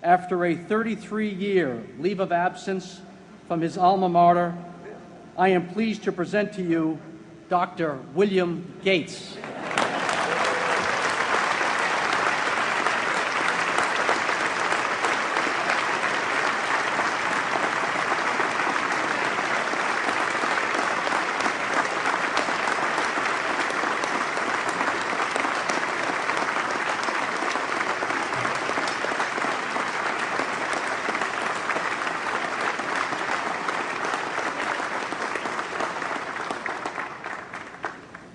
After a 33-year leave of absence from his alma mater, I am pleased to present to you Dr. William Gates.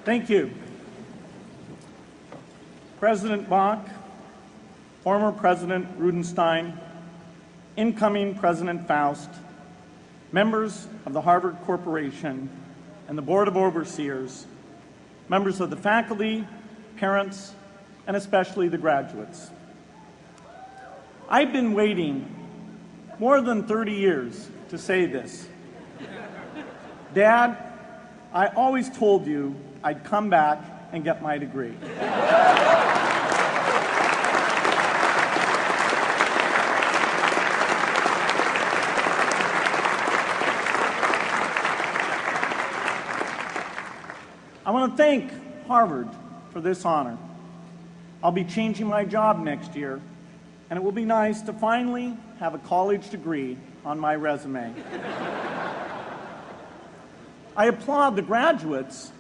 Thank you. President Bach, former President Rudenstein, incoming President Faust, members of the Harvard Corporation and the Board of Overseers, members of the faculty, parents, and especially the graduates. I've been waiting more than 30 years to say this. Dad, I always told you I'd come back and get my degree. I want to thank Harvard for this honor. I'll be changing my job next year, and it will be nice to finally have a college degree on my resume. I applaud the graduates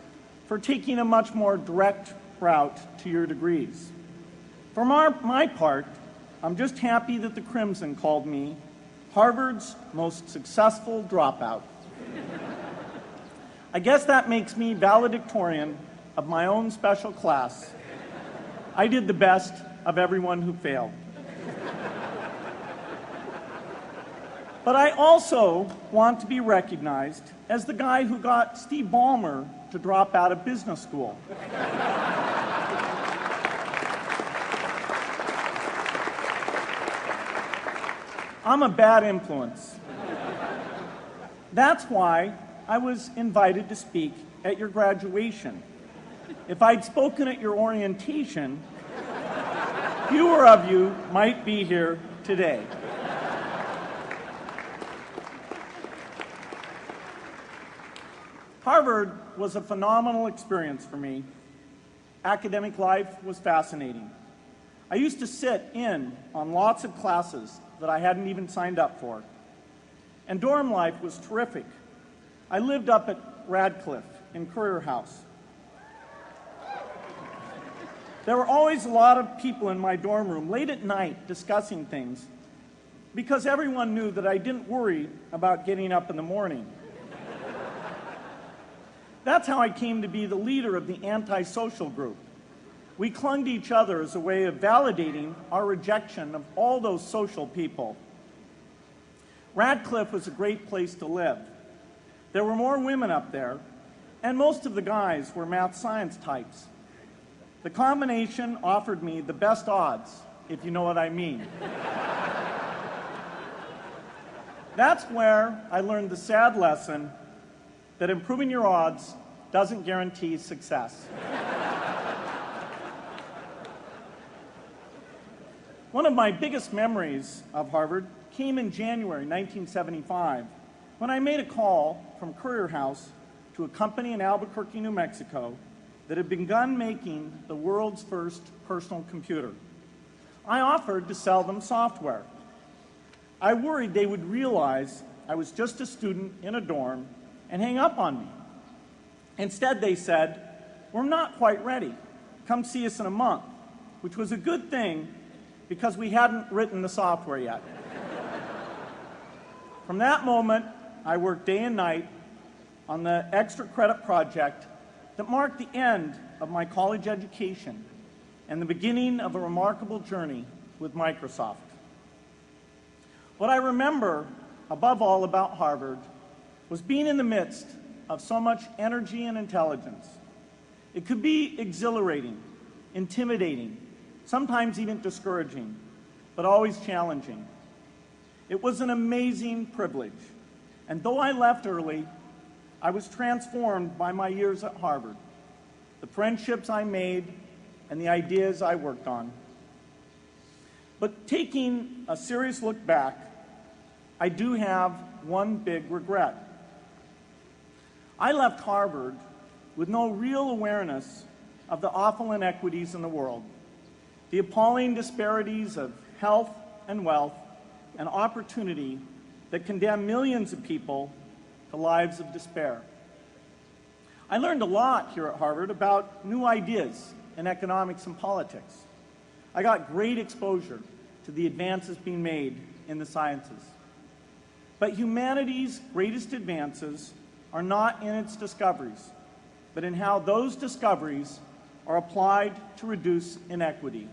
for taking a much more direct route to your degrees. For my part, I'm just happy that the Crimson called me Harvard's most successful dropout. I guess that makes me valedictorian of my own special class. I did the best of everyone who failed. But I also want to be recognized as the guy who got Steve Ballmer to drop out of business school. I'm a bad influence. That's why I was invited to speak at your graduation. If I'd spoken at your orientation, fewer of you might be here today. Harvard was a phenomenal experience for me. Academic life was fascinating. I used to sit in on lots of classes that I hadn't even signed up for. And dorm life was terrific. I lived up at Radcliffe in Currier House. There were always a lot of people in my dorm room late at night discussing things because everyone knew that I didn't worry about getting up in the morning. That's how I came to be the leader of the antisocial group. We clung to each other as a way of validating our rejection of all those social people. Radcliffe was a great place to live. There were more women up there, and most of the guys were math science types. The combination offered me the best odds, if you know what I mean. That's where I learned the sad lesson that improving your odds doesn't guarantee success. One of my biggest memories of Harvard came in January 1975 when I made a call from Currier House to a company in Albuquerque, New Mexico that had begun making the world's first personal computer. I offered to sell them software. I worried they would realize I was just a student in a dorm and hang up on me. Instead, they said, "We're not quite ready. Come see us in a month," which was a good thing because we hadn't written the software yet. From that moment, I worked day and night on the extra credit project that marked the end of my college education and the beginning of a remarkable journey with Microsoft. What I remember above all about Harvard was being in the midst of so much energy and intelligence. It could be exhilarating, intimidating, sometimes even discouraging, but always challenging. It was an amazing privilege, and though I left early, I was transformed by my years at Harvard, the friendships I made, and the ideas I worked on. But taking a serious look back, I do have one big regret. I left Harvard with no real awareness of the awful inequities in the world, the appalling disparities of health and wealth and opportunity that condemn millions of people to lives of despair. I learned a lot here at Harvard about new ideas in economics and politics. I got great exposure to the advances being made in the sciences. But humanity's greatest advances are not in its discoveries, but in how those discoveries are applied to reduce inequity.